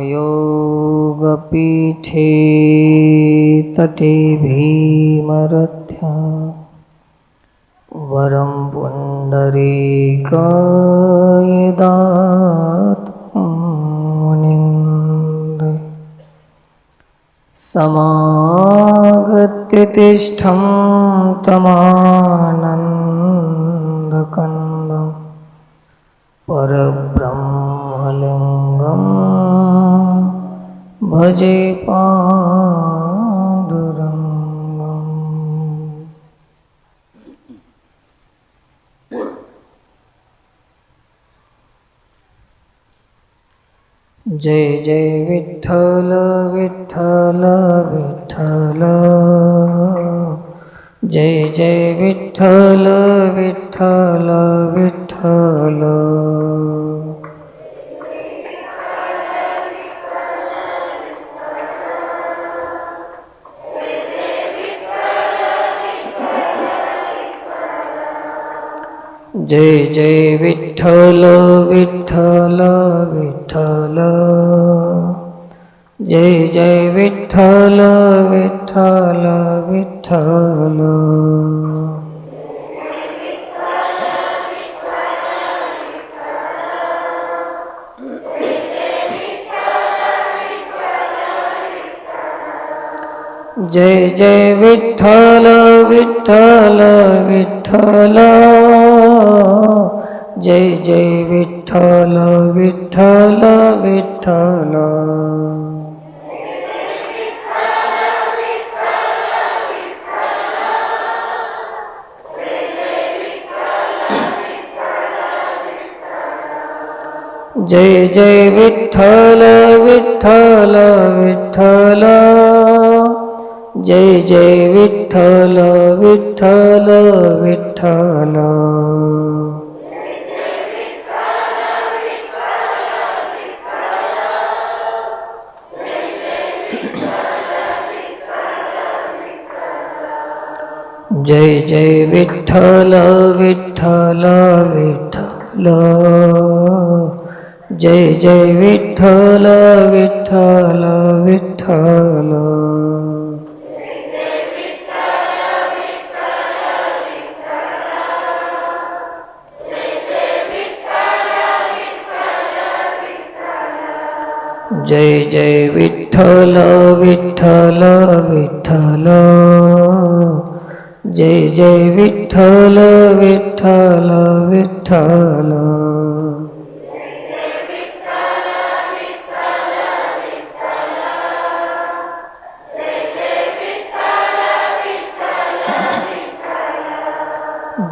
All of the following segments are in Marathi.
योगपीठे तटे भीमरथ्या वरं पुण्डरीकाय दातुं मुनिन्द्र समागत्य तिष्ठं तमानन्दकन्दं परब्रह्मलिङ्गं भजे पाण्डुरङ्गम्। जय जय विठ्ठल विठ्ठल विठ्ठल, जय जय विठ्ठल विठ्ठल विठ्ठल। जय जय विठ्ठल विठ्ठल विठ्ठल, जय जय विठ्ठल विठ्ठल विठ्ठल। जय जय विठ्ठल विठ्ठल विठ्ठल, जय जय विठ्ठल विठ्ठल विठ्ठल। जय जय विठ्ठल विठ्ठल विठ्ठल, जय जय विठ्ठल विठ्ठल विठ्ठल। जय जय विठ्ठल विठ्ठल विठ्ठल, जय जय विठ्ठल विठ्ठल विठ्ठल। जय जय विठ्ठल विठ्ठल विठ्ठल, जय जय विठ्ठल विठ्ठल विठ्ठल।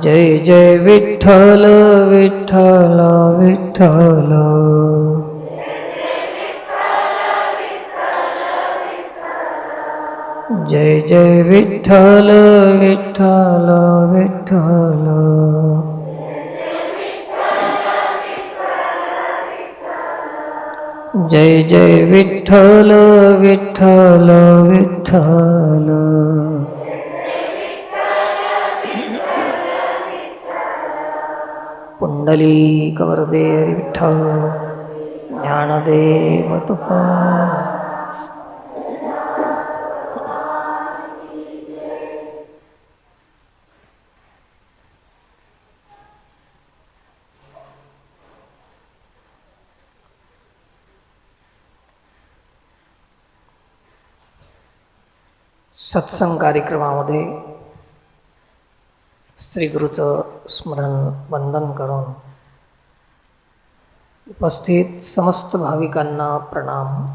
जय जय विठ्ठल विठ्ठल विठ्ठल। जय जय विठ्ठल विठ्ठल विठ्ठल। जय जय विठ्ठल विठ्ठल विठ्ठल। पुंडलीकवरदे विठ्ठल, ज्ञानदेव तुकाराम। सत्संग कार्यक्रमामध्ये श्री गुरुचं स्मरण वंदन करून उपस्थित समस्त भाविकांना प्रणाम।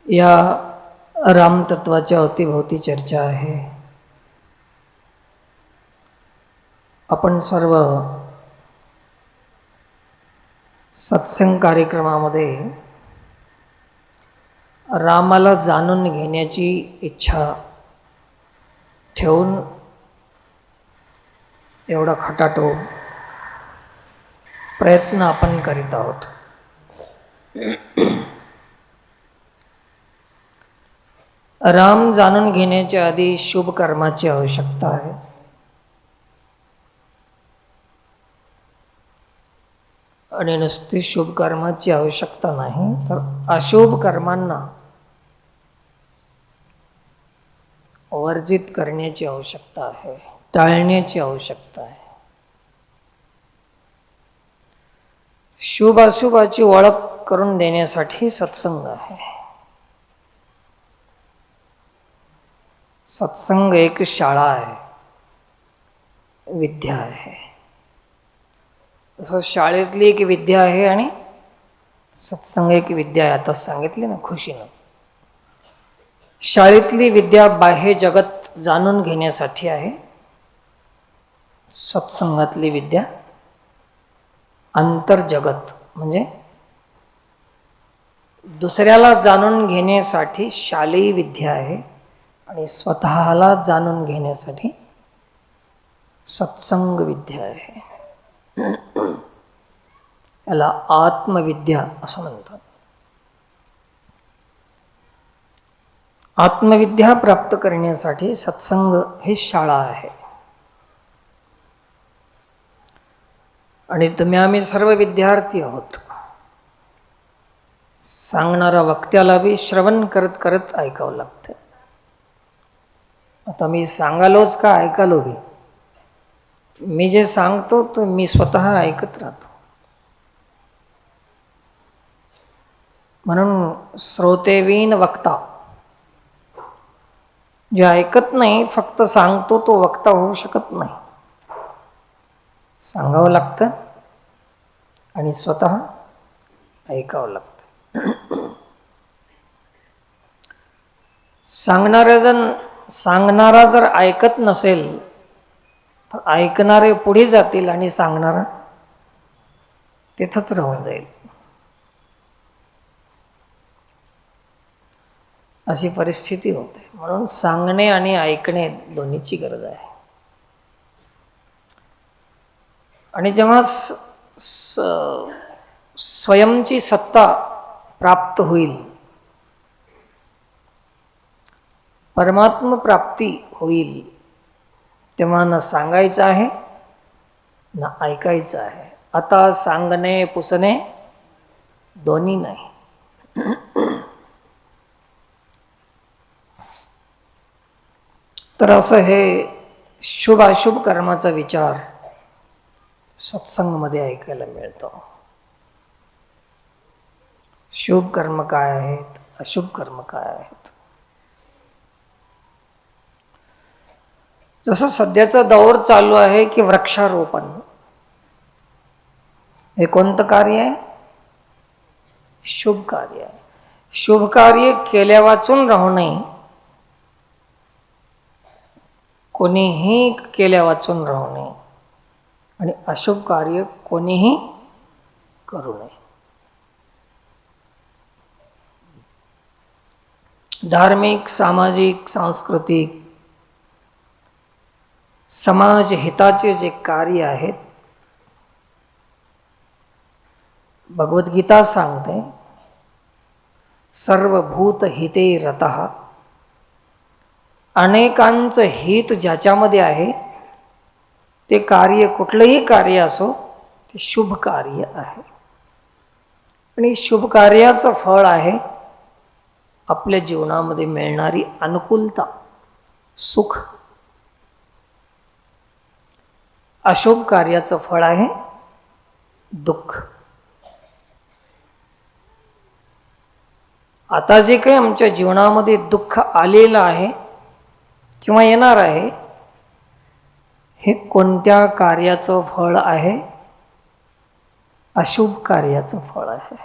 या रामतत्वाच्या अवतीभोवती चर्चा आहे। आपण सर्व सत्संग कार्यक्रमामध्ये रामाला जाणून घेण्याची इच्छा ठेवून एवढा खटाटोप प्रयत्न आपण करीत आहोत। राम जाणून घेण्याच्या आधी शुभ कर्माची आवश्यकता आहे। आणि नुसती शुभ कर्माची आवश्यकता नाही, तर अशुभ कर्मांना वर्जित करण्याची आवश्यकता आहे, टाळण्याची आवश्यकता आहे. शुभ अशुभाची ओळख करून देण्यासाठी सत्संग आहे. सत्संग एक शाळा आहे, विद्या आहे. तसं शाळेतली एक विद्या आहे आणि सत्संग एक विद्या आहे. आता सांगितले ना खुशीनं. शाळेतली विद्या बाह्य जगत जाणून घेण्यासाठी आहे. सत्संगातली विद्या अंतर्जगत म्हणजे दुसऱ्याला जाणून घेण्यासाठी शालेय विद्या आहे आणि स्वतःला जाणून घेण्यासाठी सत्संग विद्या आहे. याला आत्मविद्या असं म्हणतात. आत्मविद्या प्राप्त करण्यासाठी सत्संग ही शाळा आहे. आणि तुम्ही आम्ही सर्व विद्यार्थी आहोत. सांगणारा वक्त्याला बी श्रवण करत करत ऐकावं लागतं. आता मी सांगालोच का ऐकालो बी, मी जे सांगतो तो मी स्वतः ऐकत राहतो. म्हणून श्रोतेवीन वक्ता, जे ऐकत नाही फक्त सांगतो तो वक्ता होऊ शकत नाही. सांगावं लागतं आणि स्वतः ऐकावं लागतं. सांगणारा जर ऐकत नसेल तर ऐकणारे पुढे जातील आणि सांगणारा तिथंच राहून जाईल. अशी परिस्थिती होते. म्हणून सांगणे आणि ऐकणे दोन्हीची गरज आहे. आणि जेव्हा स्वयंची सत्ता प्राप्त होईल, परमात्म प्राप्ती होईल, तेव्हा न सांगायचं आहे ना ऐकायचं आहे. आता सांगणे पुसणे दोन्ही नाही. तर असं हे शुभ अशुभ कर्माचा विचार सत्संगमध्ये ऐकायला मिळतो. शुभ कर्म काय आहेत, अशुभ कर्म काय आहेत. जसं सध्याचा दौर चालू आहे की वृक्षारोपण, हे कोणतं कार्य आहे? शुभ कार्य आहे. शुभ कार्य केल्या वाचून राहू नये, कोणीही केल्या वाचून राहू नये, आणि अशुभ कार्य कोणीही करू नये. धार्मिक, सामाजिक, सांस्कृतिक, समाज हिताचे जे कार्य आहेत, भगवद्गीता सांगते सर्वभूत हिते रतः. अनेकांचं हित ज्याच्यामध्ये आहे ते कार्य, कुठलंही कार्य असो, ते शुभ कार्य आहे. आणि शुभ कार्याचं फळ आहे आपल्या जीवनामध्ये मिळणारी अनुकूलता, सुख. अशुभ कार्याचं फळ आहे दुःख. आता जे काही आमच्या जीवनामध्ये दुःख आलेलं आहे किंवा येणार आहे, हे कोणत्या कार्याचं फळ आहे? अशुभ कार्याचं फळ आहे.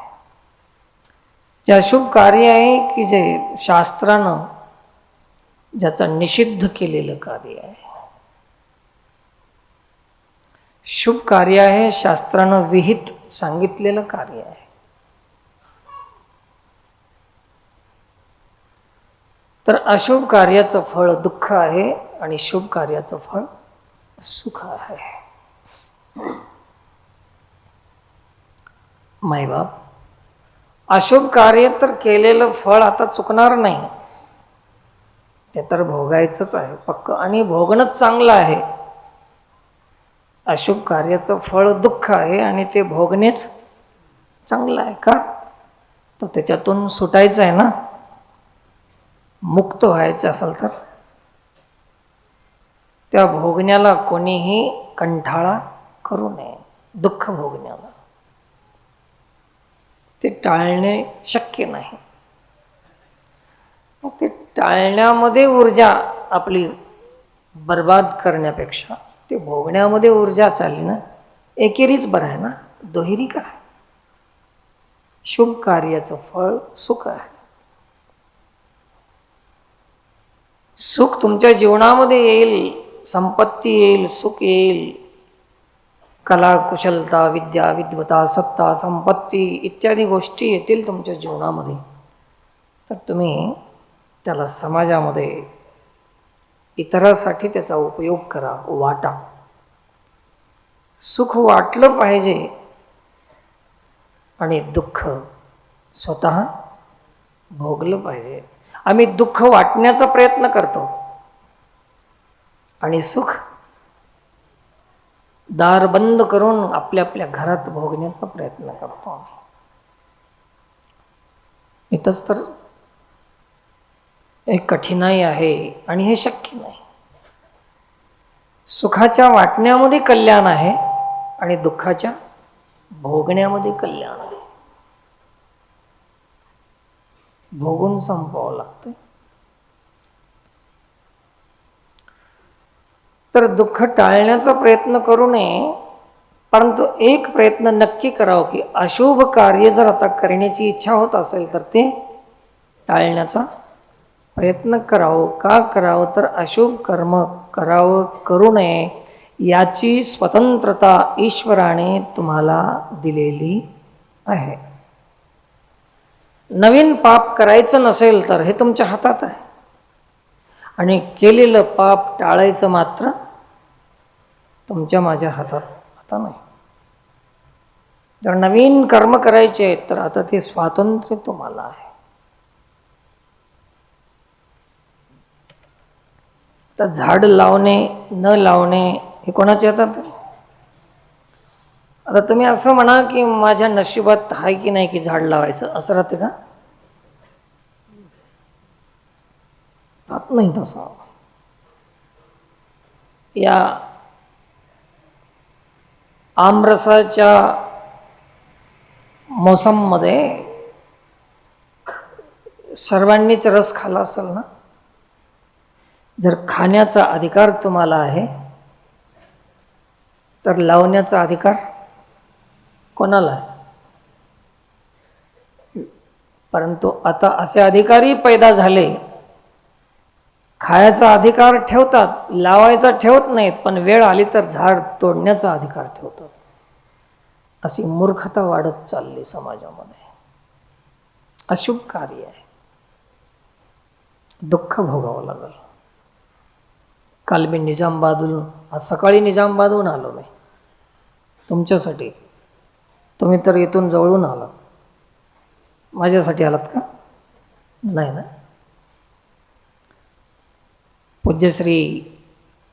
जे अशुभ कार्य आहे की जे शास्त्रानं ज्याचं निषिद्ध केलेलं कार्य आहे. शुभ कार्य आहे शास्त्रानं विहित सांगितलेलं कार्य आहे. तर अशुभ कार्याचं फळ दुःख आहे आणि शुभ कार्याचं फळ सुख आहे. मायबाप, अशुभ कार्य तर केलेलं फळ आता चुकणार नाही, ते तर भोगायचंच आहे पक्क, आणि भोगणंच चांगलं आहे. अशुभ कार्याचं फळ दुःख आहे आणि ते भोगणेच चांगलं आहे का? तर त्याच्यातून सुटायचं आहे ना, मुक्त व्हायचं असेल तर त्या भोगण्याला कोणीही कंटाळा करू नये. दुःख भोगण्याला ते टाळणे शक्य नाही. ते टाळण्यामध्ये ऊर्जा आपली बर्बाद करण्यापेक्षा ते भोगण्यामध्ये ऊर्जा चालली ना, एकेरीच बरं आहे ना, दुहेरी काय? शुभ कार्याचं फळ सुख आहे. सुख तुमच्या जीवनामध्ये येईल, संपत्ती येईल, सुख येईल, कला कुशलता विद्या विद्वता सत्ता संपत्ती इत्यादी गोष्टी येतील तुमच्या जीवनामध्ये. तर तुम्ही त्याला समाजामध्ये इतरांसाठी त्याचा उपयोग करा, वाटा. सुख वाटलं पाहिजे आणि दुःख स्वतः भोगलं पाहिजे. आम्ही दुःख वाटण्याचा प्रयत्न करतो आणि सुख दार बंद करून आपल्या आपल्या घरात भोगण्याचा प्रयत्न करतो. इथंच तर एक कठीणाई आहे आणि हे शक्य नाही. सुखाच्या वाटण्यामध्ये कल्याण आहे आणि दुःखाच्या भोगण्यामध्ये कल्याण आहे. भोगून संपवावं लागतं. तर दुःख टाळण्याचा प्रयत्न करू नये, परंतु एक प्रयत्न नक्की करावं की अशुभ कार्य जर आता करण्याची इच्छा होत असेल तर ते टाळण्याचा प्रयत्न करावं. का करावं? तर अशुभ कर्म करावं करू नये याची स्वतंत्रता ईश्वराने तुम्हाला दिलेली आहे. नवीन पाप करायचं नसेल तर हे तुमच्या हातात आहे आणि केलेलं पाप टाळायचं मात्र तुमच्या माझ्या हातात आता नाही. जर नवीन कर्म करायचे आहेत तर आता ते स्वातंत्र्य तुम्हाला आहे. तर झाड लावणे न लावणे हे कोणाच्या हातात आहे? आता तुम्ही असं म्हणा की माझ्या नशिबात आहे की नाही की झाड लावायचं, असं राहते का? राहत नाही तसं. या आमरसाच्या मोसममध्ये सर्वांनीच रस खाल्ला असेल ना. जर खाण्याचा अधिकार तुम्हाला आहे तर लावण्याचा अधिकार कोणाला आहे? परंतु आता असे अधिकारी पैदा झाले, खायचा अधिकार ठेवतात, लावायचा ठेवत नाहीत, पण वेळ आली तर झाड तोडण्याचा अधिकार ठेवतात. अशी मूर्खता वाढत चालली समाजामध्ये. अशुभ कार्य आहे, दुःख भोगावं लागल. काल मी निजामाबादहून, आज सकाळी निजामाबादहून आलो मी तुमच्यासाठी. तुम्ही तर इथून जवळून आलात, माझ्यासाठी आलात का? नाही ना. पूज्य श्री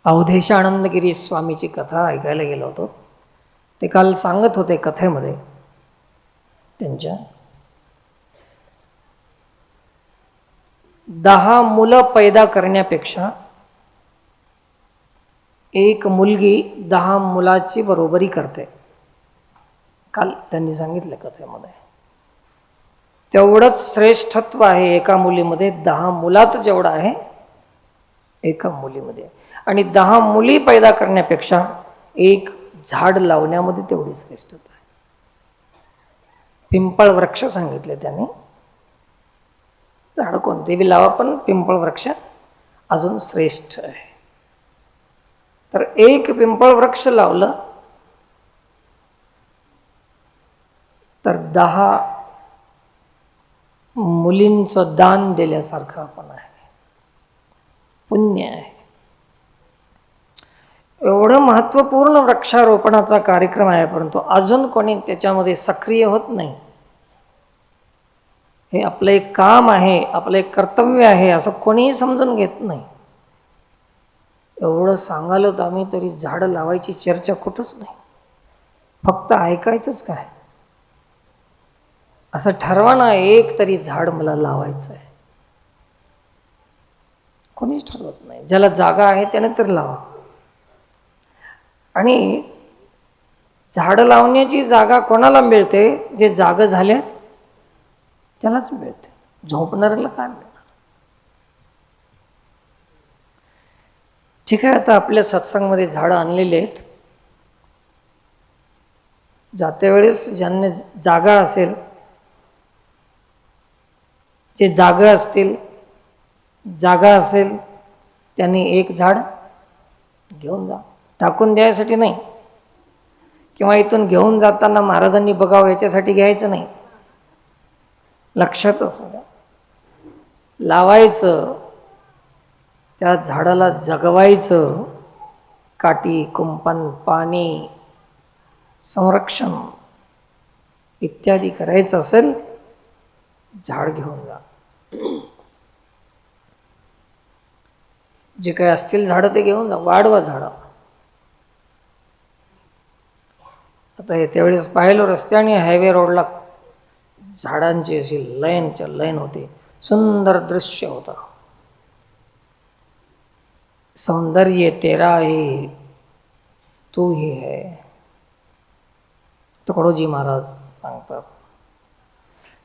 अवधेशानंदगिरी स्वामीची कथा ऐकायला गेलो होतो. ते काल सांगत होते कथेमध्ये त्यांच्या 10 मुलं पैदा करण्यापेक्षा एक मुलगी 10 मुलाची बरोबरी करते. काल त्यांनी सांगितलं कथेमध्ये. तेवढंच श्रेष्ठत्व आहे एका मुलीमध्ये 10 मुलात जेवढं आहे एका मुलीमध्ये. आणि 10 मुली पैदा करण्यापेक्षा एक झाड लावण्यामध्ये तेवढी श्रेष्ठता आहे. पिंपळ वृक्ष सांगितले त्याने. झाड कोणते बी लावा पण पिंपळ वृक्ष अजून श्रेष्ठ आहे. तर एक पिंपळ वृक्ष लावलं तर 10 मुलींचं दान दिल्यासारखं आपण आहे, पुण्य आहे. एवढं महत्त्वपूर्ण वृक्षारोपणाचा कार्यक्रम आहे, परंतु अजून कोणी त्याच्यामध्ये सक्रिय होत नाही. हे आपलं एक काम आहे, आपलं एक कर्तव्य आहे असं कोणीही समजून घेत नाही. एवढं सांगालो तर आम्ही तरी झाडं लावायची चर्चा कुठंच नाही, फक्त ऐकायचंच काय. असं ठरवा ना, एक तरी झाड मला लावायचं आहे. कोणीच ठरवत नाही. ज्याला जागा आहे त्याने तर लावा. आणि झाड लावण्याची जागा कोणाला मिळते? जे जाग झाले त्यालाच मिळते. झोपणाऱ्याला काय मिळणार? ठीक आहे, आता आपल्या सत्संगमध्ये झाडं आणलेली आहेत. जाते वेळेस ज्यांनी जागा असेल, जे जागा असतील, जागा असेल, त्यांनी एक झाड घेऊन जा. टाकून द्यायसाठी नाही, किंवा इथून घेऊन जाताना महाराजांनी बघावं याच्यासाठी घ्यायचं नाही. लक्षात असू द्या. लावायचं, त्या झाडाला जगवायचं, काठी कुंपण पाणी संरक्षण इत्यादी करायचं असेल, झाड घेऊन जा. जे काही असतील झाडं ते घेऊन जा, वाढवा झाडं. आता हे त्यावेळेस पाहिलं रस्त्याने हायवे रोडला झाडांची अशी लाईनच्या लाईन होती. सुंदर दृश्य होता. सौंदर्य तेरा ही तू ही है, तुकडोजी महाराज सांगतात.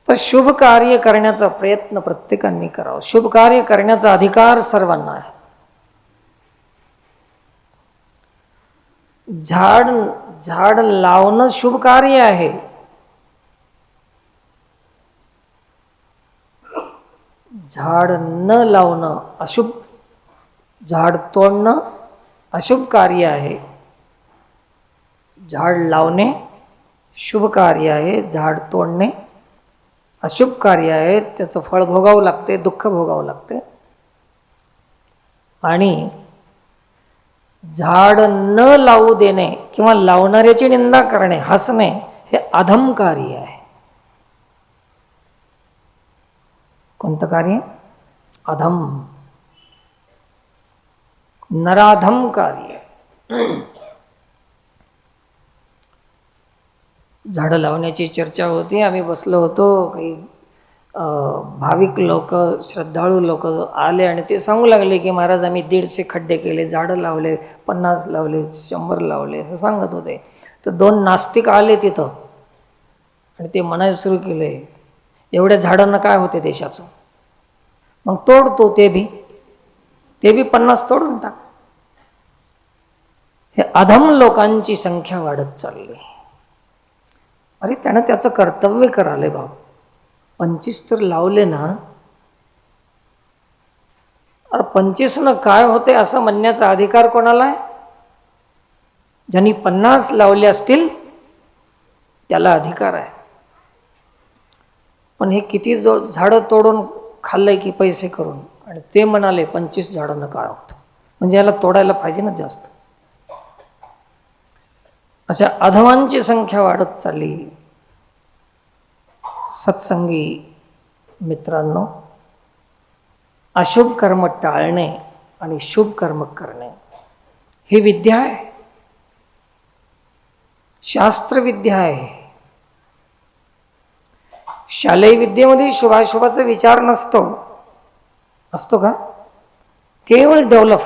तर शुभ कार्य करण्याचा प्रयत्न प्रत्येकाने करावा. शुभ कार्य करण्याचा अधिकार सर्वांना आहे. झाड लावणं शुभ कार्य आहे. झाड न लावणं अशुभ, झाड तोडणं अशुभ कार्य आहे. झाड लावणे शुभ कार्य आहे, झाड तोडणे अशुभ कार्य आहे. त्याचं फळ भोगावं लागते, दुःख भोगावं लागते. आणि झाड न लावू देणे किंवा लावणाऱ्याची निंदा करणे, हसणे, हे अधम कार्य आहे. कोणतं कार्य? अधम, नराधम कार्य. झाडं लावण्याची चर्चा होती. आम्ही बसलो होतो. काही भाविक लोक, श्रद्धाळू लोक आले आणि ते सांगू लागले की महाराज आम्ही 150 खड्डे केले, झाडं लावले, 50 लावले, 100 लावले, असं सांगत होते. तर 2 नास्तिक आले तिथं आणि ते म्हणायला सुरू केले, एवढ्या झाडांना काय होते देशाचं? मग तोडतो ते बी 50 तोडून टाक. हे अधम लोकांची संख्या वाढत चालली. अरे त्यानं त्याचं कर्तव्य कराले बाबा. 25 तर लावले ना, अरे 25 न काय होते असं म्हणण्याचा अधिकार कोणाला आहे? ज्यांनी 50 लावले असतील त्याला अधिकार आहे. पण हे किती झाडं तोडून खाल्लंय की पैसे करून, आणि ते म्हणाले 25 झाडांना काय होतं, म्हणजे याला तोडायला पाहिजे ना जास्त. अशा अधमांची संख्या वाढत चालली. सत्संगी मित्रांनो, अशुभ कर्म टाळणे आणि शुभ कर्म करणे ही विद्या आहे, शास्त्रविद्या आहे. शालेय विद्येमध्ये शुभाशुभाचा विचार नसतो. असतो का? केवळ डेव्हलप.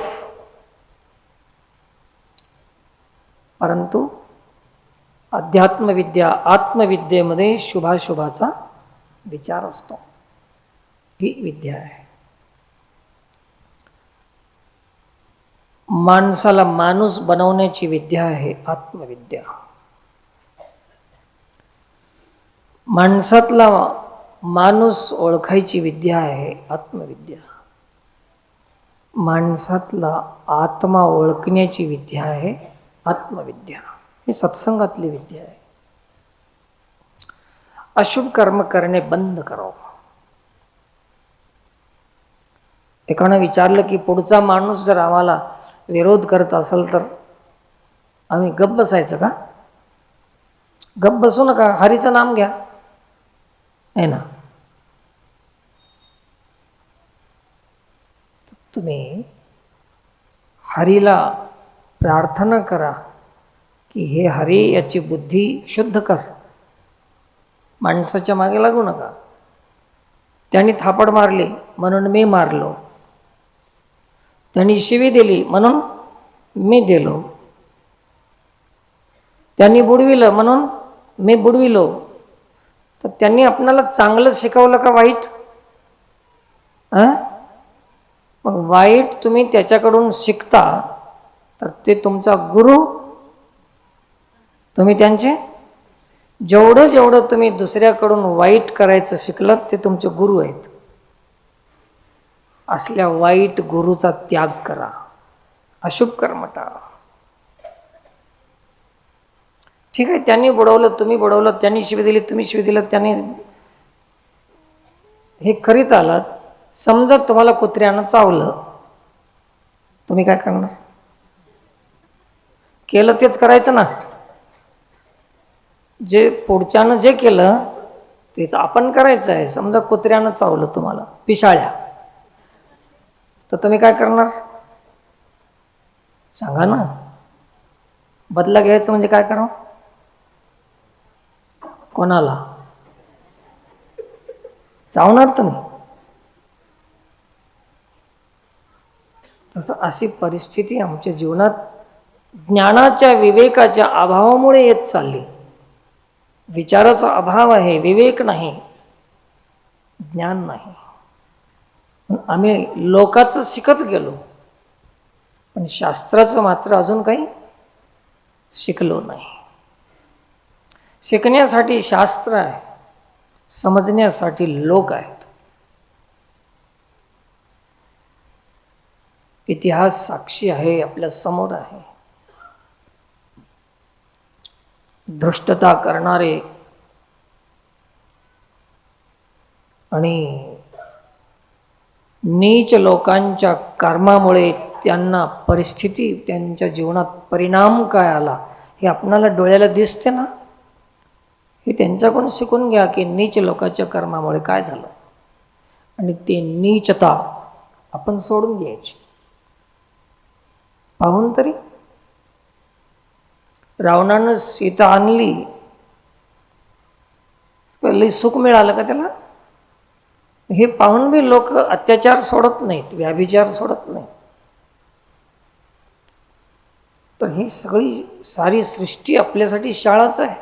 परंतु अध्यात्मविद्या, आत्मविद्येमध्ये शुभाशुभाचा विचार असतो. ही विद्या आहे. माणसाला माणूस बनवण्याची विद्या आहे आत्मविद्या. माणसातला माणूस ओळखायची विद्या आहे आत्मविद्या. माणसातला आत्मा ओळखण्याची विद्या आहे आत्मविद्या. ही सत्संगातली विद्या आहे. अशुभ कर्म करणे बंद करावं. एकानं विचारलं की पुढचा माणूस जर आम्हाला विरोध करत असेल तर आम्ही गप्प बसायचं का? गप्प बसू नका, हरीचं नाम घ्या, आहे ना. तुम्ही हरीला प्रार्थना करा की हे हरी याची बुद्धी शुद्ध कर. माणसाच्या मागे लागू नका. त्यांनी थापड मारली म्हणून मी मारलो, त्यांनी शिवी दिली म्हणून मी दिलो, त्यांनी बुडविलं म्हणून मी बुडविलो. तर त्यांनी आपणाला चांगलं शिकवलं का वाईट? मग वाईट तुम्ही त्याच्याकडून शिकता तर ते तुमचा गुरु. तुम्ही त्यांचे जेवढं जेवढं तुम्ही दुसऱ्याकडून वाईट करायचं शिकलात ते तुमचे गुरु आहेत. असल्या वाईट गुरुचा त्याग करा, अशुभ कर्म टाळा. ठीक आहे, त्यांनी बुडवलं तुम्ही बुडवलं, त्यांनी शिवी दिली तुम्ही शिवी दिलं, त्यांनी हे करीत आलात. समजा तुम्हाला कुत्र्यानं चावलं, तुम्ही काय करणार? केलं तेच करायचं ना. जे पुढच्यानं जे केलं तेच आपण करायचं आहे. समजा कुत्र्यानं चावलं तुम्हाला, पिशाळ्या, तर तुम्ही काय करणार? सांगा ना. बदला घ्यायचं म्हणजे काय करावं? कोणाला चावणार तुम्ही? तसं अशी परिस्थिती आमच्या जीवनात ज्ञानाच्या विवेकाच्या अभावामुळे येत चालली. विचाराचा अभाव आहे, विवेक नाही, ज्ञान नाही. आम्ही लोकाचं शिकत गेलो पण शास्त्राचं मात्र अजून काही शिकलो नाही. शिकण्यासाठी शास्त्र आहे, समजण्यासाठी लोक आहेत. इतिहास साक्षी आहे, आपल्या समोर आहे. धृष्टता करणारे आणि नीच लोकांच्या कर्मामुळे त्यांना परिस्थिती, त्यांच्या जीवनात परिणाम काय आला हे आपणाला डोळ्याला दिसते ना. हे त्यांच्याकडून शिकून घ्या की नीच लोकांच्या कर्मामुळे काय झालं, आणि ते नीचता आपण सोडून द्यायची. पाहून तरी रावणानं सीता आणली, लई सुख मिळालं का त्याला? हे पाहून बी लोक अत्याचार सोडत नाहीत, व्याभिचार सोडत नाहीत. तर ही सगळी सारी सृष्टी आपल्यासाठी शाळाच आहे.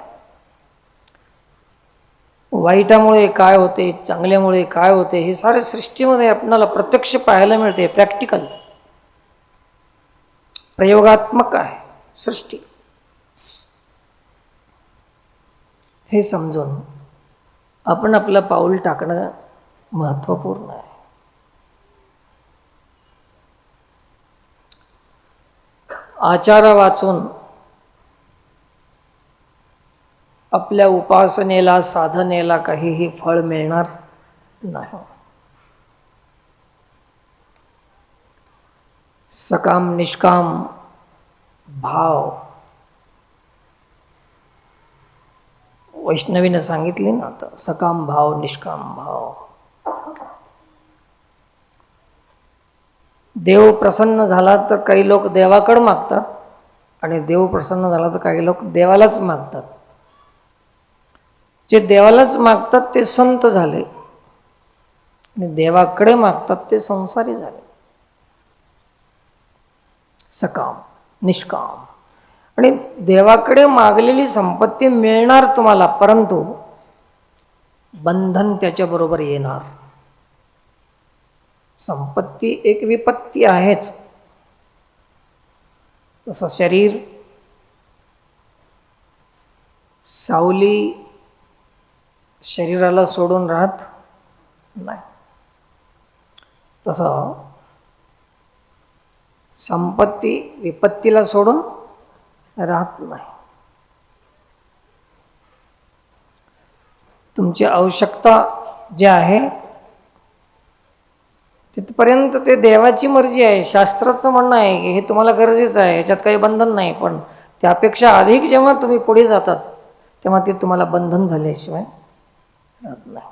वाईटामुळे काय होते, चांगल्यामुळे काय होते, हे सारे सृष्टीमध्ये आपल्याला प्रत्यक्ष पाहायला मिळते. प्रॅक्टिकल, प्रयोगात्मक आहे सृष्टी. हे समजून आपण आपलं पाऊल टाकणं महत्त्वपूर्ण आहे. आचार वाचून आपल्या उपासनेला, साधनेला काहीही फळ मिळणार नाही. सकाम निष्काम भाव वैष्णवीनं सांगितले ना. आता सकाम भाव, निष्काम भाव. देव प्रसन्न झाला तर काही लोक देवाकडे मागतात, आणि देव प्रसन्न झाला तर काही लोक देवालाच मागतात. जे देवालाच मागतात ते संत झाले, आणि देवाकडे मागतात ते संसारी झाले. सकाम निष्काम. आणि देवाकडे मागलेली संपत्ती मिळणार तुम्हाला, परंतु बंधन त्याच्याबरोबर येणार. संपत्ती एक विपत्ती आहेच. तसं शरीर, सावली शरीराला सोडून राहत नाही, तसं संपत्ती विपत्तीला सोडून राहत नाही. तुमची आवश्यकता जी आहे तिथपर्यंत ते देवाची मर्जी आहे. शास्त्राचं म्हणणं आहे की हे तुम्हाला गरजेचं आहे, याच्यात काही बंधन नाही. पण त्यापेक्षा अधिक जेव्हा तुम्ही पुढे जातात तेव्हा ते तुम्हाला बंधन झाल्याशिवाय राहत नाही.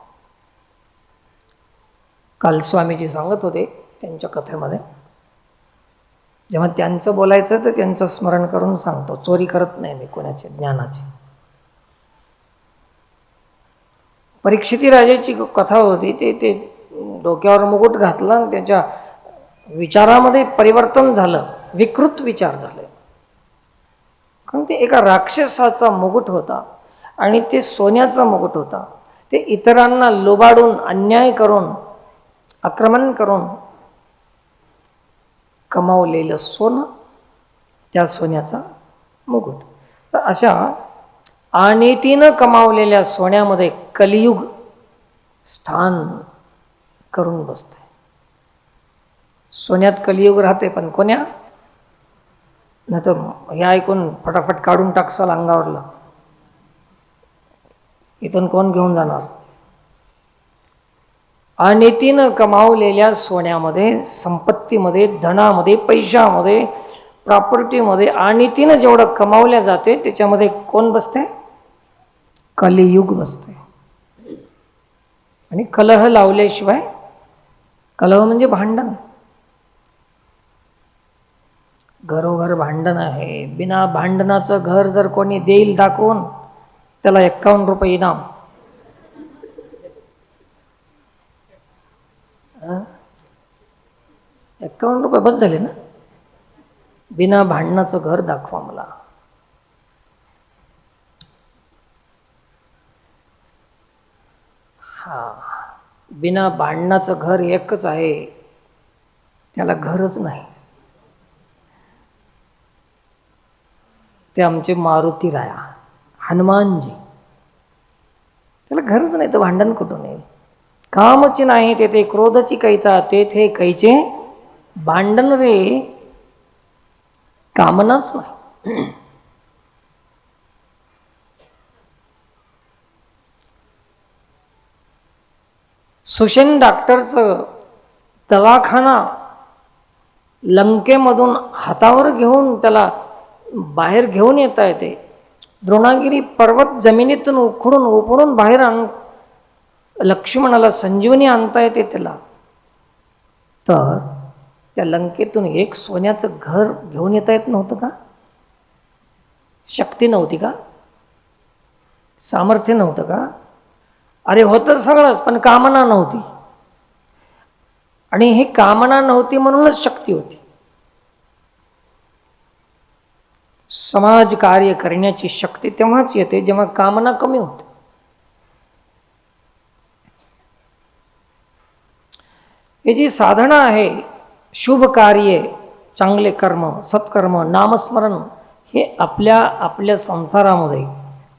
काल स्वामीजी सांगत होते त्यांच्या कथेमध्ये, जेव्हा त्यांचं बोलायचं तर त्यांचं स्मरण करून सांगतो, चोरी करत नाही मी कोणाचे ज्ञानाचे. परीक्षिती राजाची कथा होती, ते डोक्यावर मुकुट घातला आणि त्याच्या विचारामध्ये परिवर्तन झालं, विकृत विचार झाले. कारण ते एका राक्षसाचा मुकुट होता आणि ते सोन्याचा मुकुट होता. ते इतरांना लुबाडून, अन्याय करून, आक्रमण करून कमावलेलं सोनं, त्या सोन्याचा मुकुट. तर अशा अनितीनं कमावलेल्या सोन्यामध्ये कलियुग स्थान करून बसते. सोन्यात कलियुग राहते, पण कोण्या? नाही तर हे ऐकून फटाफट काढून टाकसाल अंगावरला, इथून कोण घेऊन जाणार? अनितीनं कमावलेल्या सोन्यामध्ये, संपत्तीमध्ये, धनामध्ये, पैशामध्ये, प्रॉपर्टीमध्ये अनितीनं जेवढं कमावल्या जाते त्याच्यामध्ये कोण बसते? कलियुग बसते. आणि कलह लावल्याशिवाय, कलह म्हणजे भांडण, घरोघर भांडण आहे. बिना भांडणाचं घर जर कोणी देईल दाखवून, त्याला 51 रुपये इनाम. 51 रुपये बस झाले ना? बिना भांडणाचं घर दाखवा मला. हा, बिना भांडणाचं घर एकच आहे, त्याला घरच नाही. ते आमचे मारुती राया, हनुमानजी, त्याला घरच नाही तर भांडण कुठून येईल? कामची नाही तेथे क्रोधची कैचा, तेथे कैचे भांडण रे, कामनाच नाही. सुशेन डॉक्टरचं दवाखाना लंकेमधून हातावर घेऊन त्याला बाहेर घेऊन येता येते. द्रोणागिरी पर्वत जमिनीतून उखडून उपडून बाहेर लक्ष्मणाला संजीवनी आणता येते त्याला. तर त्या लंकेतून एक सोन्याचं घर घेऊन येता येत नव्हतं का? शक्ती नव्हती का? सामर्थ्य नव्हतं का? अरे होतं सगळंच, पण कामना नव्हती. आणि ही कामना नव्हती म्हणूनच शक्ती होती. समाज कार्य करण्याची शक्ती तेव्हाच येते जेव्हा कामना कमी होते. हे जी साधना आहे, शुभ कार्य, चांगले कर्म, सत्कर्म, नामस्मरण, हे आपल्या संसारामध्ये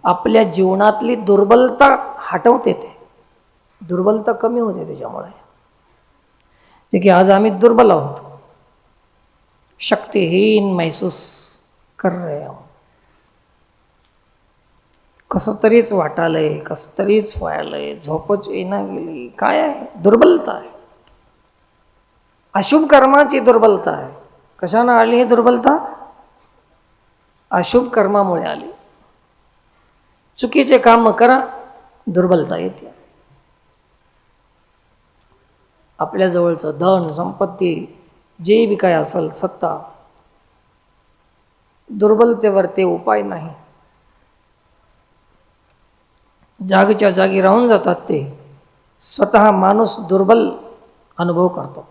आपल्या जीवनातली दुर्बलता हटवते. ते दुर्बलता कमी होते त्याच्यामुळे. जे की आज आम्ही दुर्बल आहोत, शक्तिहीन महसूस कर रहे आहोत. कसं तरीच वाटालंय, कसं तरीच व्हायलंय, झोपच येणा गेली. काय आहे? दुर्बलता आहे. अशुभ कर्माची दुर्बलता आहे. कशानं आली ही दुर्बलता? अशुभ कर्मामुळे आली. चुकीचे काम करा, दुर्बलता येते. आपल्या जवळचं धन, संपत्ती, जे बी काय असेल, सत्ता, दुर्बलतेवर ते उपाय नाही. जागच्या जागी राहून जातात ते. स्वतः माणूस दुर्बल अनुभव करतो.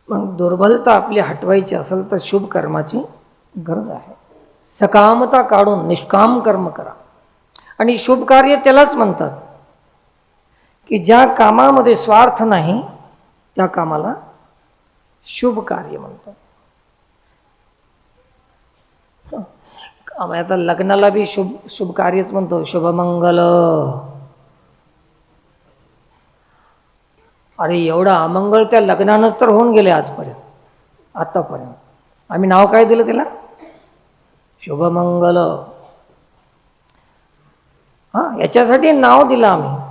पण दुर्बलता आपली हटवायची असेल तर शुभ कर्माची गरज आहे. सकामता काढून निष्काम कर्म करा. आणि शुभ कार्य त्यालाच म्हणतात की ज्या कामामध्ये स्वार्थ नाही, त्या कामाला शुभ कार्य म्हणतात. आम्ही आता लग्नाला बी शुभ कार्यच म्हणतो, शुभमंगल. अरे एवढा अमंगल त्या लग्नानंच तर होऊन गेले आजपर्यंत, आतापर्यंत. आम्ही नाव काय दिलं त्याला? शुभमंगल. याच्यासाठी नाव दिलं आम्ही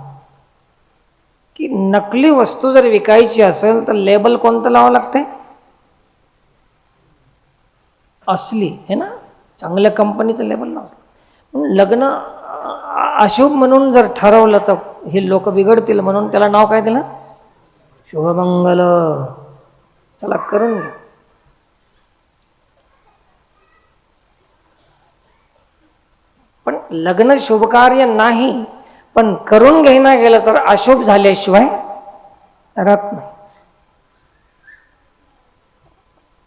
की नकली वस्तू जर विकायची असेल तर लेबल कोणतं लावावं लागते? असली, है ना? चांगल्या कंपनीचं लेबल लावलं. लग्न अशुभ म्हणून जर ठरवलं तर हे लोक बिघडतील म्हणून त्याला नाव काय दिलं? शुभमंगल. चला करून घ्या. पण लग्न शुभकार्य नाही, पण करून घेणं गेलं तर अशुभ झाल्याशिवाय राहत नाही.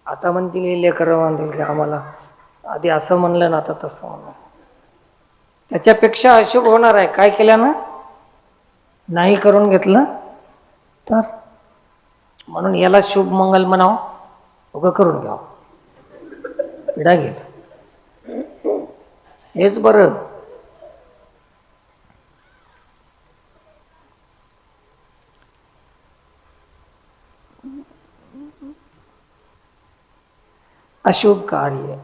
आता म्हणतील हे लेकरं म्हणतील की आम्हाला आधी असं म्हणलं ना आता तसं म्हणलं. त्याच्यापेक्षा अशुभ होणार आहे. काय केल्यानं? नाही करून घेतलं तर. म्हणून याला शुभ मंगल म्हणावं, उगं करून घ्यावं, पिढा गेला, हेच बरं. अशुभ कार्य,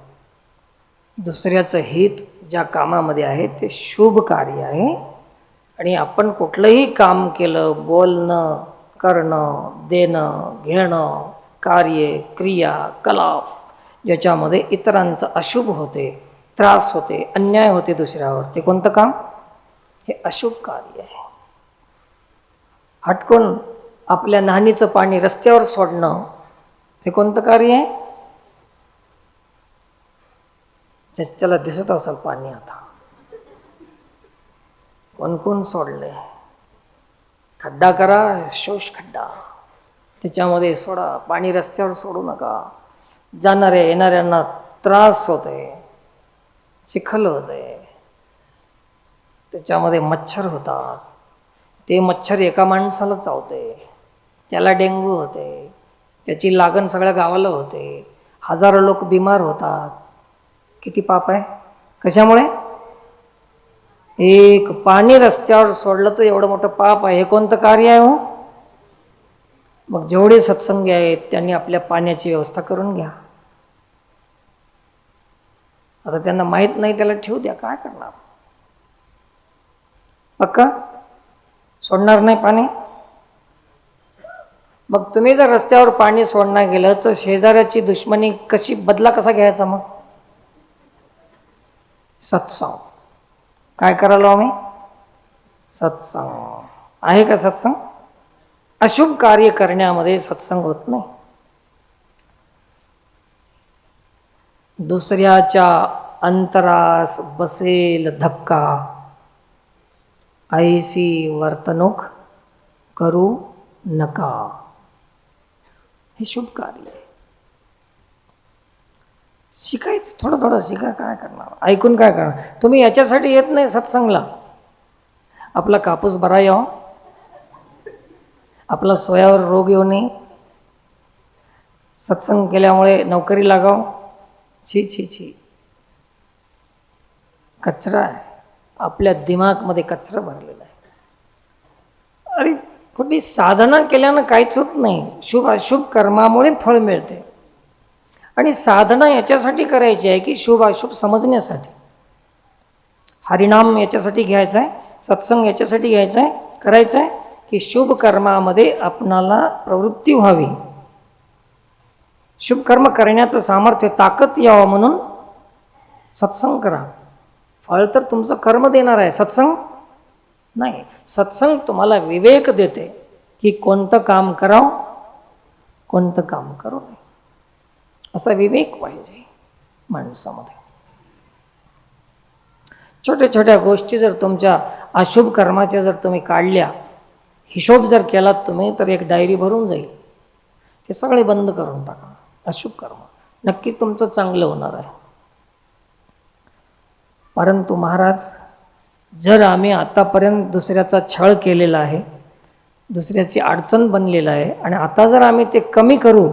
दुसऱ्याचं हित ज्या कामामध्ये आहे ते शुभ कार्य आहे. आणि आपण कुठलंही काम केलं, बोलणं, करणं, देणं, घेणं, कार्य, क्रिया, कलाप ज्याच्यामध्ये इतरांचं अशुभ होते, त्रास होते, अन्याय होते दुसऱ्यावर, ते कोणतं काम? हे अशुभ कार्य आहे. हटकून आपल्या नानीचं पाणी रस्त्यावर सोडणं हे कोणतं कार्य आहे? त्याला दिसत असेल पाणी आता. कोण कोण सोडले? खड्डा करा, शोष खड्डा, त्याच्यामध्ये सोडा पाणी. रस्त्यावर सोडू नका. जाणाऱ्या येणाऱ्यांना त्रास होते, चिखल होते, त्याच्यामध्ये मच्छर होतात. ते मच्छर एका माणसाला चावते, त्याला डेंग्यू होते, त्याची लागण सगळ्या गावाला होते, हजारो लोक बिमार होतात. किती पाप आहे? कशामुळे? एक पाणी रस्त्यावर सोडलं तर एवढं मोठं पाप आहे. हे कोणतं कार्य आहे हो? मग जेवढे सत्संगी आहेत त्यांनी आपल्या पाण्याची व्यवस्था करून घ्या. आता त्यांना माहित नाही, त्याला ठेवू द्या, काय करणार? पक्का सोडणार नाही पाणी. मग तुम्ही जर रस्त्यावर पाणी सोडणार गेलं तर शेजाऱ्याची दुश्मनी कशी, बदला कसा घ्यायचा? मग सत्संग. काय करायला आम्ही? सत्संग. आहे का सत्संग? अशुभ कार्य करण्यामध्ये सत्संग होत नाही. दुसऱ्याच्या अंतरास बसेल धक्का, ऐसी वर्तणूक करू नका. हे शुभ कार्य आहे. शिकायचं, थोडं थोडं शिका. काय करणार? ऐकून काय करणार? तुम्ही याच्यासाठी येत नाही सत्संगला आपला कापूस भरा यावं, आपला सोयावर रोग येऊ नये, सत्संग केल्यामुळे नोकरी लागाव. छी छी छी, कचरा आहे. आपल्या दिमागमध्ये कचरा भरलेला आहे. अरे कुठली साधना केल्यानं काहीच होत नाही. शुभ अशुभ कर्मामुळे फळ मिळते. आणि साधना याच्यासाठी करायची आहे की शुभ अशुभ समजण्यासाठी. हरिनाम याच्यासाठी घ्यायचा आहे, सत्संग याच्यासाठी घ्यायचा आहे, करायचा आहे की शुभ कर्मामध्ये आपणाला प्रवृत्ती व्हावी, शुभ कर्म करण्याचं सामर्थ्य, ताकद यावं म्हणून सत्संग करा. फळ तर तुमचं कर्म देणार आहे, सत्संग नाही. सत्संग तुम्हाला विवेक देते की कोणतं काम करावं, कोणतं काम करू नये. असा विवेक पाहिजे माणसामध्ये. छोट्या छोट्या गोष्टी जर तुमच्या अशुभ कर्माच्या जर तुम्ही काढल्या, हिशोब जर केलात तुम्ही, तर एक डायरी भरून जाईल. ते सगळे बंद करून टाका. अशुभ कर्म नक्की तुमचं चांगलं होणार आहे. परंतु महाराज, जर आम्ही आतापर्यंत दुसऱ्याचा छळ केलेला आहे, दुसऱ्याची अडचण बनलेलं आहे, आणि आता जर आम्ही ते कमी करू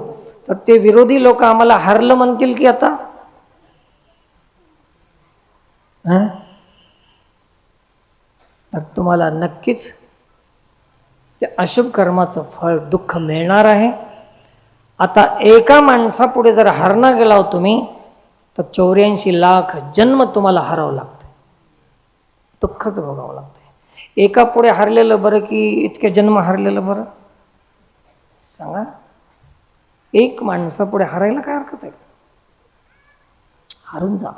तर ते विरोधी लोक आम्हाला हारलं म्हणतील की आता. तर तुम्हाला नक्कीच ते अशुभ कर्माचं फळ, दुःख मिळणार आहे. आता एका माणसापुढे जर हरणं गेला तुम्ही तर 84 लाख जन्म तुम्हाला हरावं लागतं, दुःखच भोगावं लागतं. एका पुढे हरलेलं बरं की इतके जन्म हरलेलं बरं? सांगा. एक माणसापुढे हरायला काय हरकत आहे? हारून जा.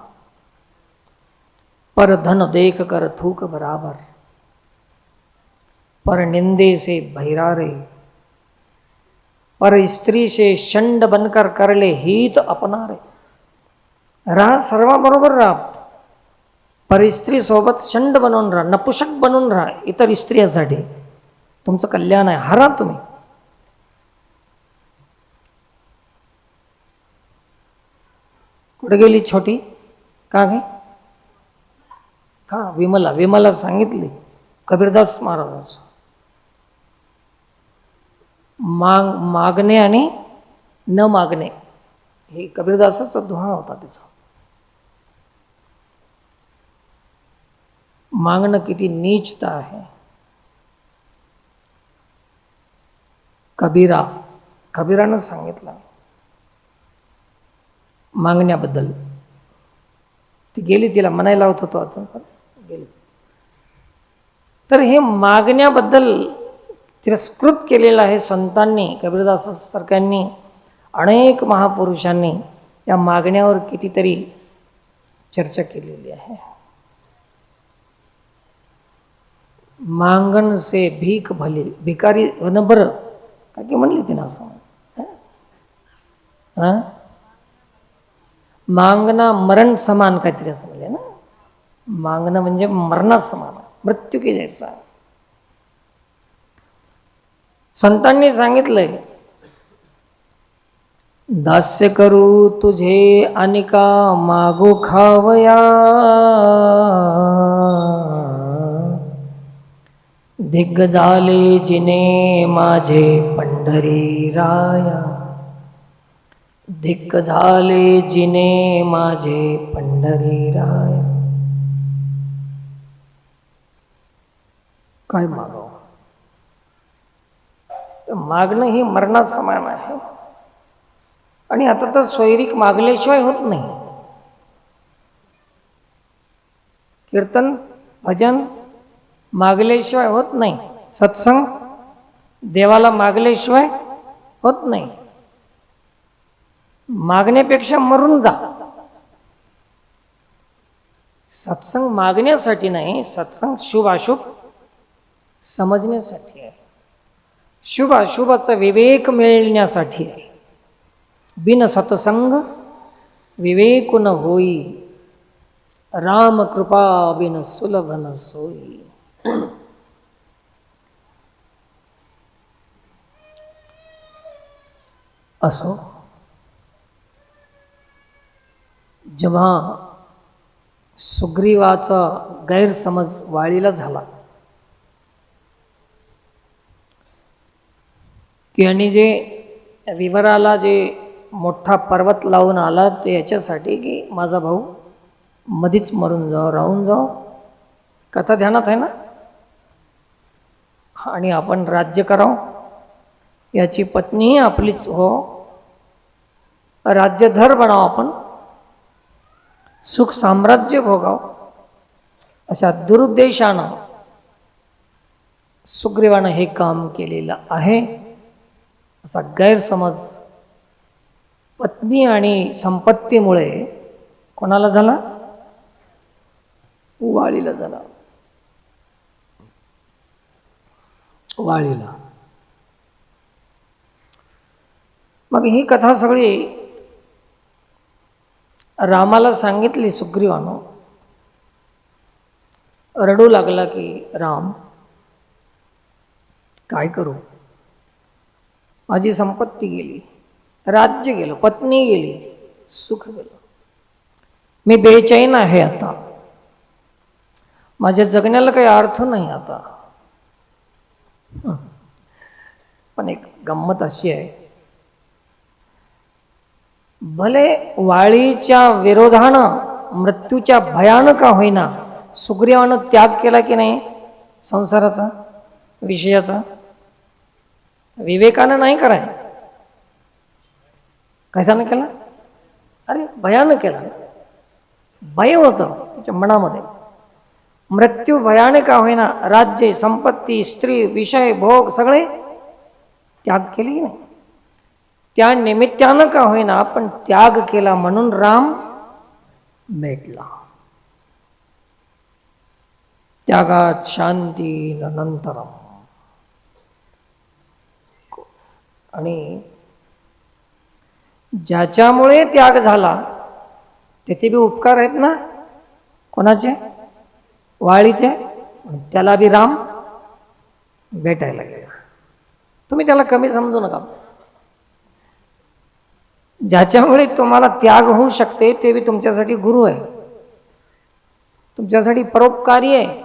पर धन देख कर थूक बराबर, पर निंदे से भैरारे, पर स्त्री से शंड बनकर करले हित अपनारे. राहा, सर्वाबरोबर राहा, परिस्त्री सोबत शंड बनवून राहा, नपुषक बनवून राहा इतर स्त्रियांसाठी, तुमचं कल्याण आहे. हरा तुम्ही. कुठे गेली छोटी? का गे? का? विमला सांगितली कबीरदास महाराज, मागणे आणि न मागणे हे कबीरदासाचा दुहा होता. त्याचा मागणं किती नीचता आहे. कबीरानं सांगितलं मागण्याबद्दल. ती गेली, तिला म्हणायला होत होतो अजून पण गेली. तर हे मागण्याबद्दल तिरस्कृत केलेलं आहे संतांनी, कबीरदासासारख्यांनी, अनेक महापुरुषांनी या मागण्यावर कितीतरी चर्चा केलेली आहे. मांगन से भीक भली, भिकारी होणं बरं काय की म्हणली तिनं असं. मांगना मरण समान काहीतरी असं म्हणले ना. मांगणं म्हणजे मरणा समान, मृत्यू की जैसा. संतांनी सांगितलंय, दास्य करू तुझे अनिका मागो खावया, दिग्गजाले जिने माझे पंढरी राया, दिग्गजाले जिने माझे पंढरी राया. काय मागावं? तर मागणं ही मरणात समान आहे. आणि आता तर सोयरीक मागल्याशिवाय होत नाही. कीर्तन भजन मागल्याशिवाय होत नाही. सत्संग देवाला मागल्याशिवाय होत नाही. मागण्यापेक्षा मरून जा. सत्संग मागण्यासाठी नाही, सत्संग शुभ अशुभ समजण्यासाठी आहे. शुभ अशुभाचा विवेक मिळण्यासाठी आहे. बिन सत्संग विवेक न होई, राम कृपा बिन सुलभ न सोई. असो, जेव्हा सुग्रीवाचा गैरसमज वाळीला झाला की आणि जे विवराला जे मोठा पर्वत लावून आला ते याच्यासाठी की माझा भाऊ मधीच मरून जाओ, राहून जाओ. कथा ध्यानात आहे ना. आणि आपण राज्य करावं, याची पत्नीही आपलीच हो, राज्यधर बनाव, आपण सुख साम्राज्य भोगाव, अशा दुरुद्देशानं सुग्रीवानं हे काम केलेलं आहे. असा गैरसमज पत्नी आणि संपत्तीमुळे कोणाला झाला? वाळीला झाला. वाळीला. मग ही कथा सगळी रामाला सांगितली सुग्रीवानं. रडू लागला की राम काय करू, माझी संपत्ती गेली, राज्य गेलं, पत्नी गेली, सुख गेलं, मी बेचैन आहे आता, माझ्या जगण्याला काही अर्थ नाही आता. पण एक गंमत अशी आहे, भले वाळीच्या विरोधानं मृत्यूच्या भयानं का होईना सुग्रीवानं त्याग केला की नाही संसाराचा, विषयाचा. विवेकानं नाही कराय, कशानं केला? अरे भयानं केला. भय होतं त्याच्या मनामध्ये. मृत्यू भयाने का होईना, राज्य संपत्ती स्त्री विषय भोग सगळे त्याग केले की नाही. त्या निमित्तानं का होईना पण त्याग केला म्हणून राम भेटला. त्यागात शांती नंतरम. आणि ज्याच्यामुळे त्याग झाला त्याचे बी उपकार आहेत ना. कोणाचे? वाळीचे, त्याला बी राम भेटायला गेला. तुम्ही त्याला कमी समजू नका. ज्याच्यामुळे तुम्हाला त्याग होऊ शकते ते बी तुमच्यासाठी गुरु आहे, तुमच्यासाठी परोपकारी आहे.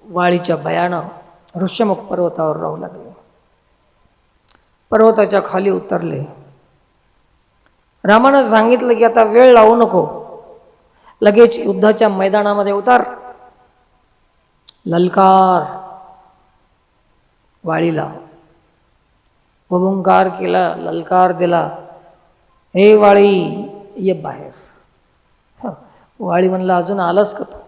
वाळीच्या भयानं ऋष्यमुख पर्वतावर राहू लागले. पर्वताच्या खाली उतरले. रामानं सांगितलं की आता वेळ लावू नको, लगेच युद्धाच्या मैदानामध्ये उतर. ललकार वाळीला, हुंकार केला, ललकार दिला, हे वाळी ये बाहेर. वाळी म्हणला अजून आलास का तू?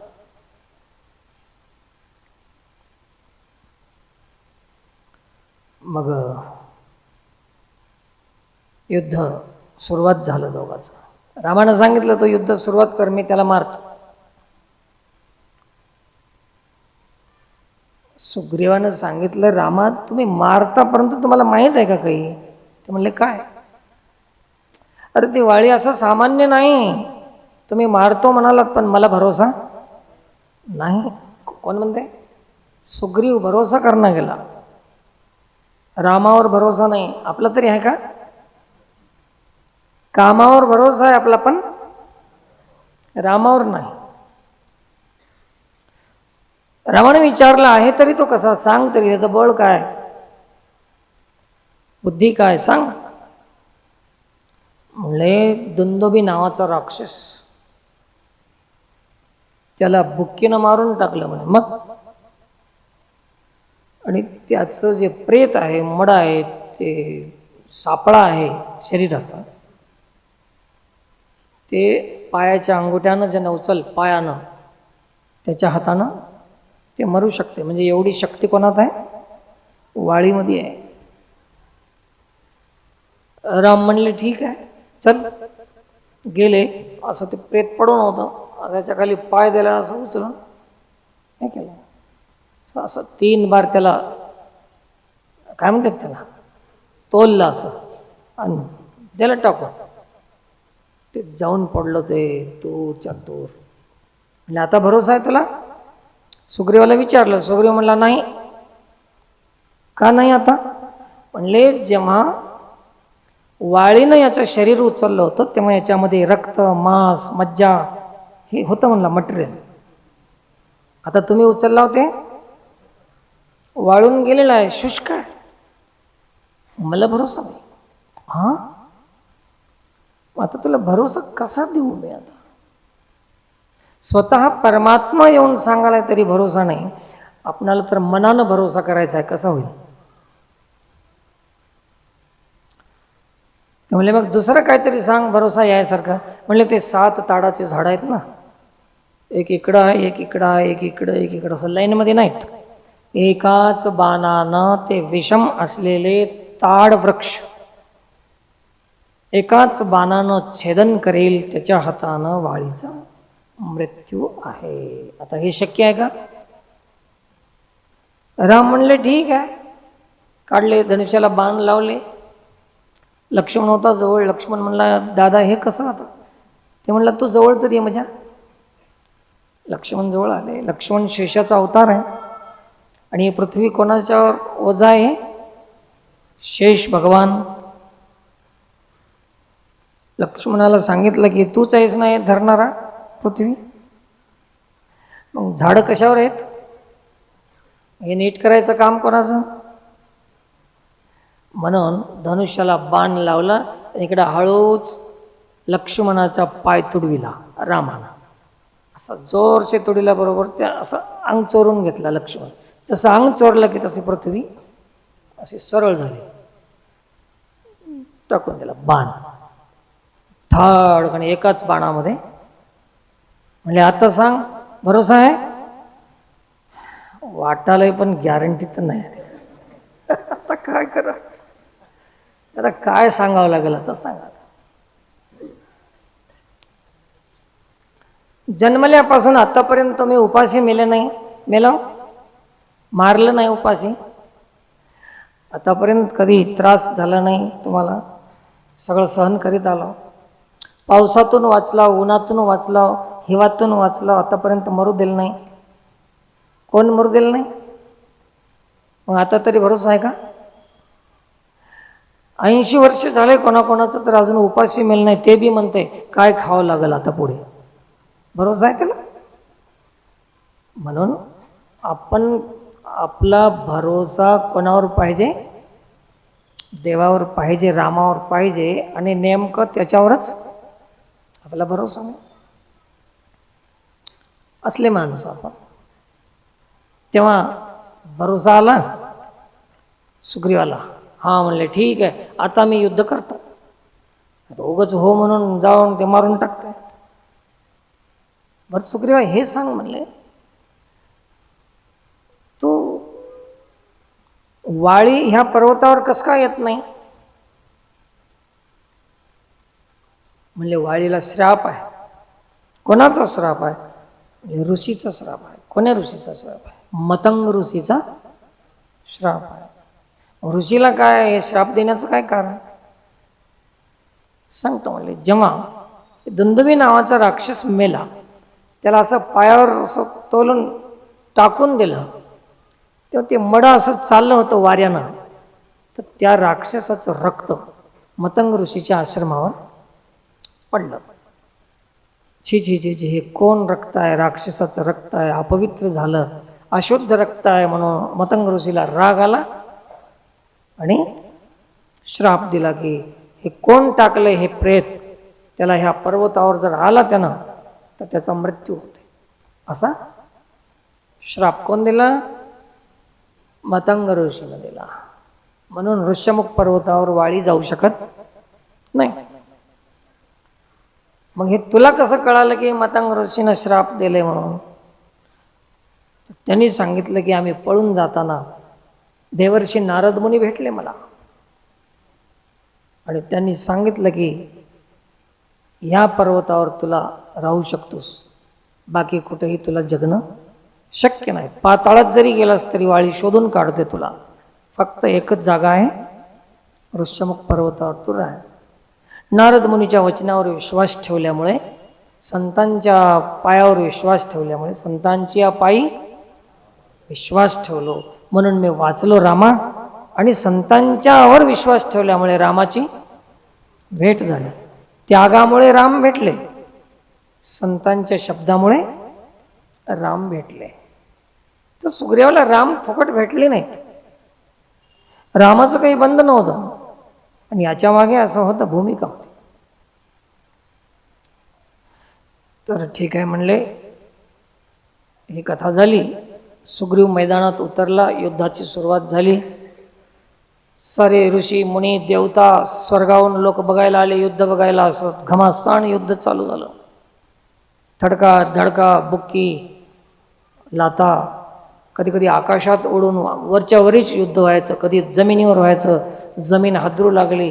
मग युद्ध सुरुवात झालं दोघांचं. रामानं सांगितलं तो युद्ध सुरुवात कर, मी त्याला मारतो. सुग्रीवानं सांगितलं रामा तुम्ही मारता, परंतु तुम्हाला माहीत आहे का काही? ते म्हणले काय? अरे ती वाळी असं सामान्य नाही. तुम्ही मारतो म्हणालात पण मला भरोसा नाही. कोण म्हणते? सुग्रीव भरोसा करणं गेला, रामावर भरोसा नाही. आपला तरी आहे का? कामावर भरोसा आहे आपला, पण रामावर नाही. रामाने विचारलं आहे तरी तो कसा? सांग तरी, त्याचं बळ काय, बुद्धी काय, सांग. म्हणले दुंदोबी नावाचा राक्षस, त्याला बुक्कीनं मारून टाकलं म्हणे. मग आणि त्याचं जे प्रेत आहे, मड आहे, ते सापळा आहे शरीराचा, ते पायाच्या अंगुठ्यानं जे नवचल पायानं त्याच्या हातानं ते मरू शकते. म्हणजे एवढी शक्ती कोणात आहे? वाळीमध्ये आहे. राम म्हणले ठीक आहे चल. गेले. असं ते प्रेत पडून होतं, त्याच्या खाली पाय दिला, असं उचलून हे केलं. असं 3 बार त्याला काय म्हणतात त्याला तोललं असं आणि त्याला टाकून ते जाऊन पडलं. ते तूर चतुर. म्हणजे आता भरोसा आहे तुला? सुग्रीवाला विचारलं. सुग्रीव म्हणला नाही. का नाही आता? म्हणले जेव्हा वाळीनं याचं शरीर उचललं होतं तेव्हा याच्यामध्ये रक्त, मांस, मज्जा हे होतं म्हणला मटेरियल. आता तुम्ही उचलला होते वाळून गेलेला आहे, शुष्क आहे. मला भरोसा नाही. हा, आता तुला भरोसा कसा देऊ मी? आता स्वतः परमात्मा येऊन सांगायला तरी भरोसा नाही, आपणाला तर मनानं भरोसा करायचा आहे, कसा होईल? म्हणले मग दुसरं काहीतरी सांग भरोसा यायसारखं. म्हणले ते 7 ताडाचे झाड आहेत ना, एक इकडं आहे, एक इकडं आहे, एक इकडं, एक इकडं, असं लाईनमध्ये नाहीत. एकाच बाणानं ते विषम असलेले ताड वृक्ष एकाच बाणानं छेदन करेल, त्याच्या हातानं वाळीचा मृत्यू आहे. आता हे शक्य आहे का? राम म्हणले ठीक आहे. काढले, धनुष्याला बाण लावले. लक्ष्मण होता जवळ. लक्ष्मण म्हणला दादा हे कसं? आता ते म्हणला तू जवळ तरी ये माझ्या. लक्ष्मण जवळ आले. लक्ष्मण शेषाचा अवतार आहे आणि पृथ्वी कोणाच्यावर ओझा आहे? शेष भगवान. लक्ष्मणाला सांगितलं की तूच आहेस ना हे धरणारा पृथ्वी. मग झाडं कशावर आहेत? हे नीट करायचं काम कोणाचं? म्हणून धनुष्याला बाण लावला. इकडे हळूच लक्ष्मणाचा पाय तुडविला रामानं. असं जोरशे तुडविला बरोबर त्या असं अंग चोरून घेतला लक्ष्मण. जसं अंग चोरलं की तशी पृथ्वी अशी सरळ झाली. टाकून दिला बाण थाड आणि एकाच बाणामध्ये. म्हणजे आता सांग भरोसा आहे? वाटायला पण गॅरंटी तर नाही. आता काय करा? आता काय सांगावं लागेल? आता सांगा. जन्मल्यापासून आतापर्यंत मी उपाशी मेले नाही. मेलो? मारलं नाही उपाशी? आतापर्यंत कधी त्रास झाला नाही तुम्हाला? सगळं सहन करीत आलो. पावसातून वाचला, उन्हातून वाचला, हिवातून वाचलं, आतापर्यंत मरू दिलं नाही. कोण मरू दिलं नाही? मग आता तरी भरोसा आहे का? 80 वर्ष झाले कोणाकोणाचं तर अजून उपाशी मेल नाही, ते बी म्हणते काय खावं लागेल आता पुढे. भरोसा आहे त्याला? म्हणून आपण आपला भरोसा कोणावर पाहिजे? देवावर पाहिजे, रामावर पाहिजे. आणि नेमकं त्याच्यावरच आपला भरोसा नाही. असले माणसं आपण. तेव्हा भरोसा आला सुग्रीवाला. हा म्हणले ठीक आहे, आता मी युद्ध करतो. उगाच हो म्हणून जाऊन ते मारून टाकते. बरं सुग्रीवा हे सांग म्हणले, तू वाळी ह्या पर्वतावर कस काय येत नाही? म्हणले वाळीला श्राप आहे. कोणाचा श्राप आहे? ऋषीचा श्राप आहे. कोण्या ऋषीचा श्राप आहे? मतंग ऋषीचा श्राप आहे. ऋषीला काय हे श्राप देण्याचं काय कारण? सांगतो म्हणले, जेव्हा दुंदुभी नावाचा राक्षस मेला, त्याला असं पायावर असं तोलून टाकून दिलं, तेव्हा ते मड असं चाललं होतं वाऱ्यानं, तर त्या राक्षसाचं रक्त मतंग ऋषीच्या आश्रमावर पडलं. छी छी छी छी, हे कोण रक्त आहे? राक्षसाचं रक्त आहे, अपवित्र झालं, अशुद्ध रक्त आहे. म्हणून मतंग ऋषीला राग आला आणि श्राप दिला की हे कोण टाकलं हे प्रेत, त्याला ह्या पर्वतावर जर आला त्यानं तर त्याचा मृत्यू होते. असा श्राप कोण दिला? मतंग ऋषीने दिला. म्हणून ऋष्यमुख पर्वतावर वाळी जाऊ शकत नाही. मग हे तुला कसं कळालं की मतंग ऋषीनं श्राप दिले म्हणून? त्यांनी सांगितलं की आम्ही पळून जाताना देवर्षी नारद मुनी भेटले मला, आणि त्यांनी सांगितलं की ह्या पर्वतावर तुला राहू शकतोस, बाकी कुठेही तुला जगणं शक्य नाही. पाताळात जरी गेलास तरी वाळी शोधून काढते तुला. फक्त एकच जागा आहे, ऋष्यमुख पर्वतावर तू राह. नारद मुनीच्या वचनावर विश्वास ठेवल्यामुळे, संतांच्या पायावर विश्वास ठेवल्यामुळे, संतांच्या पायी विश्वास ठेवलो म्हणून मी वाचलो रामा, आणि संतांच्यावर विश्वास ठेवल्यामुळे रामाची भेट झाली. त्यागामुळे राम भेटले, संतांच्या शब्दामुळे राम भेटले. तर सुग्रीवाला राम फुकट भेटले नाहीत. रामाचं काही बंध नव्हतं, आणि याच्या मागे असं होतं भूमिका होती. तर ठीक आहे म्हणले, ही कथा झाली. सुग्रीव मैदानात उतरला, युद्धाची सुरुवात झाली. सारे ऋषी मुनी देवता स्वर्गावरून लोक बघायला आले, युद्ध बघायला. असं घमासान युद्ध चालू झालं. थडका धडका, बुक्की, लाथा, कधी कधी आकाशात उडून वरच्या वरीच युद्ध व्हायचं, कधी जमिनीवर व्हायचं. जमीन हादरू लागली,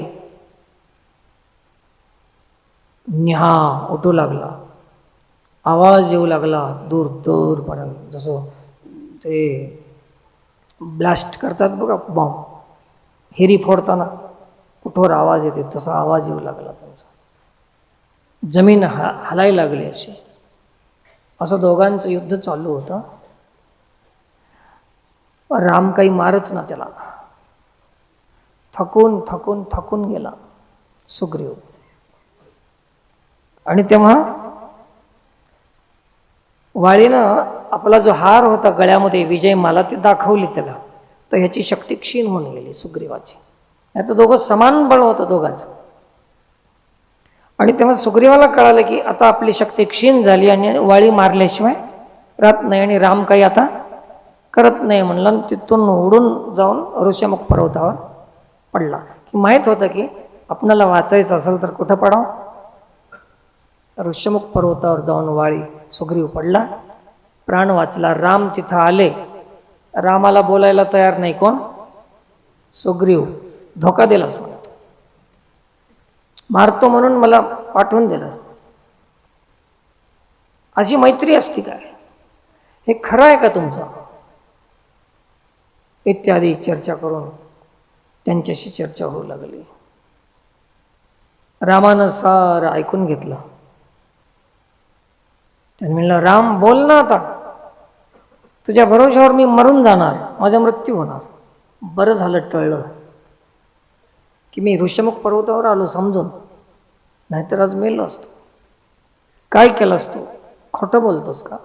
न्हा उठू लागला, आवाज येऊ लागला दूर दूरपर्यंत. जसं ते ब्लास्ट करतात बघा बॉम्ब, हिरी फोडताना कुठवर आवाज येते, तसा आवाज येऊ लागला त्यांचा. जमीन हलायला लागली अशी. असं दोघांचं युद्ध चालू होतं. राम काही मारच ना त्याला. थकून थकून थकून गेला सुग्रीव. आणि तेव्हा वाळीनं आपला जो हार होता गळ्यामध्ये, विजयमाला, ती दाखवली त्याला. तर ह्याची शक्ती क्षीण होऊन गेली सुग्रीवाची. आता दोघं समान बळ होतं दोघांचं. आणि तेव्हा सुग्रीवाला कळालं की आता आपली शक्ती क्षीण झाली आणि वाळी मारल्याशिवाय राहत नाही, आणि राम काही आता करत नाही म्हणलं. तिथून उडून जाऊन ऋष्यमुख पर्वतावर पडला. की माहीत होतं की आपणाला वाचायचं असेल तर कुठं पडावं? ऋष्यमुख पर्वतावर जाऊन वाळी सुग्रीव पडला, प्राण वाचला. राम तिथं आले, रामाला बोलायला तयार नाही. कोण? सुग्रीव. धोका दिलास म्हणतो, मारतो म्हणून मला पाठवून दिलास. अशी मैत्री असती काय? हे खरं आहे का तुमचं? इत्यादी चर्चा करून त्यांच्याशी चर्चा होऊ लागली. रामानं सारं ऐकून घेतलं. त्याने म्हणलं राम बोल ना आता, तुझ्या भरोशावर मी मरून जाणार, माझा मृत्यू होणार. बरं झालं टळलं की मी ऋषमुख पर्वतावर आलो समजून, नाहीतर आज मेलो असतो. काय केलं असतो, खोटं बोलतोस का?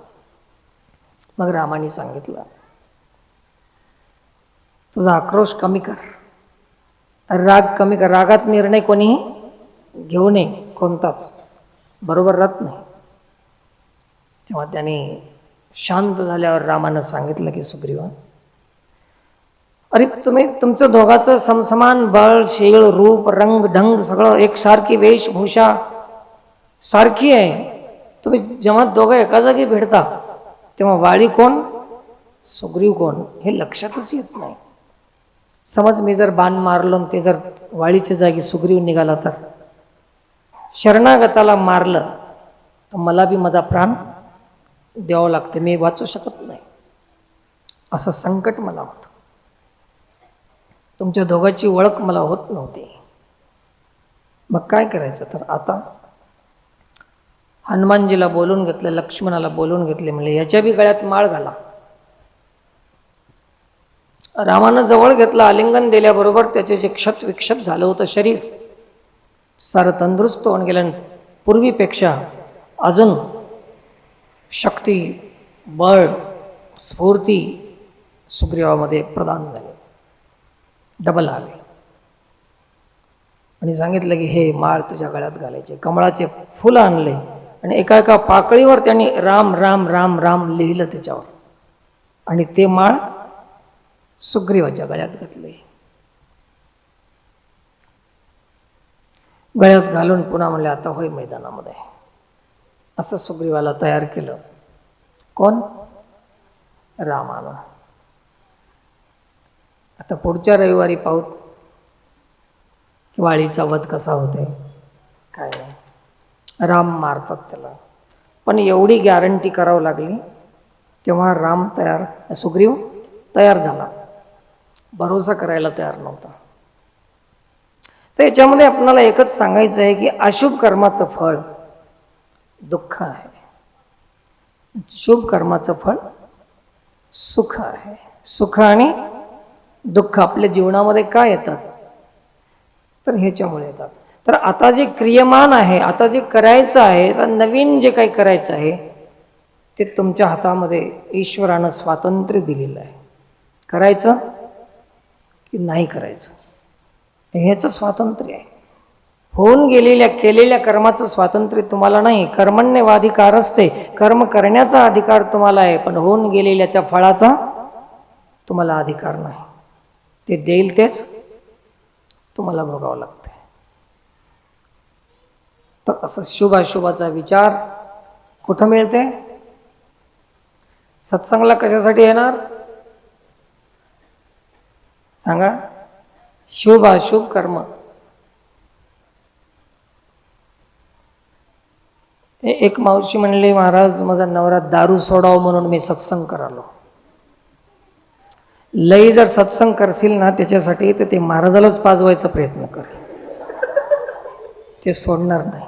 मग रामाने सांगितलं तुझा आक्रोश कमी कर, राग कमी कर. रागात निर्णय कोणीही घेऊ नये, कोणताच बरोबर राहत नाही. तेव्हा त्याने शांत झाल्यावर रामानं सांगितलं की सुग्रीवा, अरे तुम्ही तुमचं दोघांचं समसमान बळ, शीळ, रूप, रंग, ढंग सगळं एकसारखी, वेशभूषा सारखी आहे. तुम्ही जेव्हा दोघं एका जागी भेटता तेव्हा वाळी कोण, सुग्रीव कोण हे लक्षातच येत नाही. समज मी जर बाण मारलो आणि ते जर वाळीच्या जागी सुग्रीव निघाला तर शरणागताला मारलं तर मला बी माझा प्राण द्यावं लागते, मी वाचू शकत नाही. असं संकट मला होतं. तुमच्या दोघांची ओळख मला होत नव्हती. मग काय करायचं? तर आता हनुमानजीला बोलून घेतलं, लक्ष्मणाला बोलून घेतले, म्हणजे याच्या बी गळ्यात माळ घाला. रामानं जवळ घेतलं, आलिंगन दिल्याबरोबर त्याचे जे क्षत विक्षत झालं होतं शरीर सारं तंदुरुस्त होऊन गेलं. पूर्वीपेक्षा अजून शक्ती, बळ, स्फूर्ती सुग्रीवामध्ये प्रदान झाले, डबल आले. आणि सांगितलं की हे माळ तुझ्या गळ्यात घालायचे. कमळाचे फुलं आणले आणि एका एका पाकळीवर त्यांनी राम राम राम राम लिहिलं त्याच्यावर, आणि ते माळ सुग्रीवाच्या गळ्यात घातले. गळ्यात घालून पुन्हा म्हणले आता होय मैदानामध्ये. असं सुग्रीवाला तयार केलं. कोण? रामानं. आता पुढच्या रविवारी पाहू की वाळीचा वध कसा होते, काय नाही. राम मारतात त्याला, पण एवढी गॅरंटी करावं लागली तेव्हा राम तयार, सुग्रीव तयार झाला. भरोसा करायला तयार नव्हता. तर याच्यामध्ये आपल्याला एकच सांगायचं आहे की अशुभ कर्माचं फळ दुःख आहे, शुभ कर्माचं फळ सुख आहे. सुख आणि दुःख आपल्या जीवनामध्ये काय येतात? तर ह्याच्यामुळे येतात. तर आता जे क्रियमान आहे, आता जे करायचं आहे, तर नवीन जे काही करायचं आहे ते तुमच्या हातामध्ये ईश्वरानं स्वातंत्र्य दिलेलं आहे. करायचं की नाही करायचं ह्याचं स्वातंत्र्य आहे. होऊन गेलेल्या केलेल्या कर्माचं स्वातंत्र्य तुम्हाला नाही. कर्मण्यवाधिकार असते, कर्म करण्याचा अधिकार तुम्हाला आहे, पण होऊन गेलेल्याच्या फळाचा तुम्हाला अधिकार नाही. ते देईल तेच तुम्हाला भोगावं लागते. तर असं शुभाशुभाचा विचार कुठं मिळते? सत्संगला कशासाठी येणार सांगा? शुभ अशुभ कर्म. एक मावशी म्हणली, महाराज माझा नवरा दारू सोडाव म्हणून मी सत्संग करालो. लई जर सत्संग करशील ना त्याच्यासाठी तर ते महाराजालाच पाजवायचा प्रयत्न कर, ते सोडणार नाही.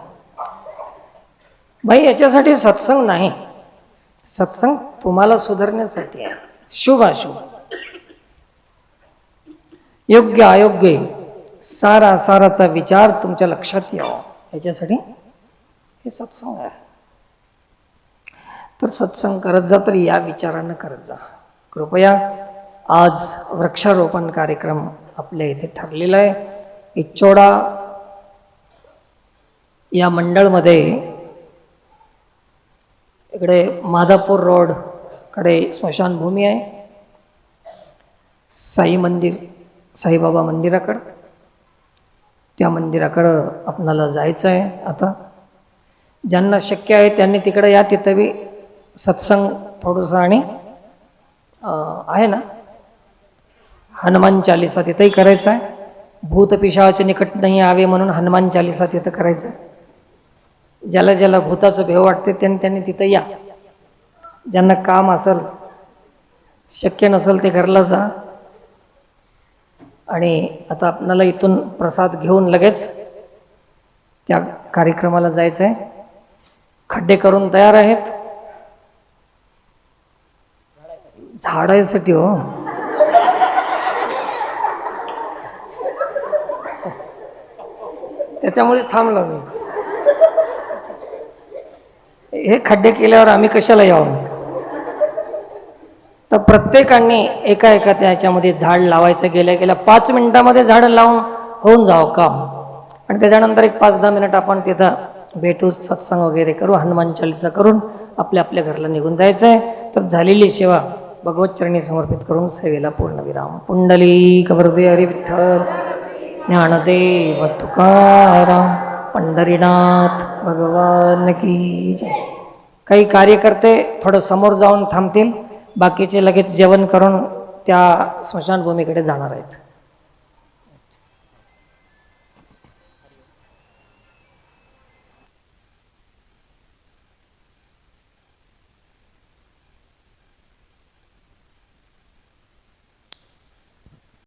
भाई याच्यासाठी सत्संग नाही, सत्संग तुम्हाला सुधारण्यासाठी आहे. शुभ अशुभ, योग्य अयोग्य, सारा साराचा विचार तुमच्या लक्षात यावा याच्यासाठी हे सत्संग आहे. तर सत्संग करत जा, तर या विचारानं करत जा. कृपया आज वृक्षारोपण कार्यक्रम आपल्या इथे ठरलेला आहे. इच्चोडा या मंडळमध्ये इकडे माधापूर रोड कडे स्मशानभूमी आहे, साई मंदिर, साईबाबा मंदिराकडं, त्या मंदिराकडं आपणाला जायचं आहे. आता ज्यांना शक्य आहे त्यांनी तिकडे या. तिथं बी सत्संग थोडंसं आणि आहे ना हनुमान चालीसा तिथंही करायचा आहे. भूत पिशाच निकट नाही आवे म्हणून हनुमान चालीसा तिथं करायचं आहे. ज्याला ज्याला भूताचं भेव वाटते त्यांनी तिथं या. ज्यांना काम असेल, शक्य नसेल ते घरला जा. आणि आता आपल्याला इथून प्रसाद घेऊन लगेच त्या कार्यक्रमाला जायचं आहे. खड्डे करून तयार आहेत. झाडायसाठी हो. त्याच्यामुळेच थांबलो मी. हे खड्डे केल्यावर आम्ही कशाला यावं. तर प्रत्येकाने एका त्याच्यामध्ये झाड लावायचं. गेल्या गेल्या 5 मिनिटामध्ये झाड लावून होऊन जावं काम. आणि त्याच्यानंतर एक 5-10 मिनिट आपण तिथं भेटू, सत्संग वगैरे करू, हनुमान चालीसा करून आपल्या आपल्या घरला निघून जायचं आहे. तर झालेली सेवा भगवत चरणी समर्पित करून सेवेला पूर्णविराम. पुंडलिक वरदे हरी विठ्ठल, ज्ञानदेव तुकाराम, पंढरीनाथ भगवान की जय. काही कार्यकर्ते थोडं समोर जाऊन थांबतील, बाकीचे लगेच जेवण करून त्या स्मशानभूमीकडे जाणार आहेत.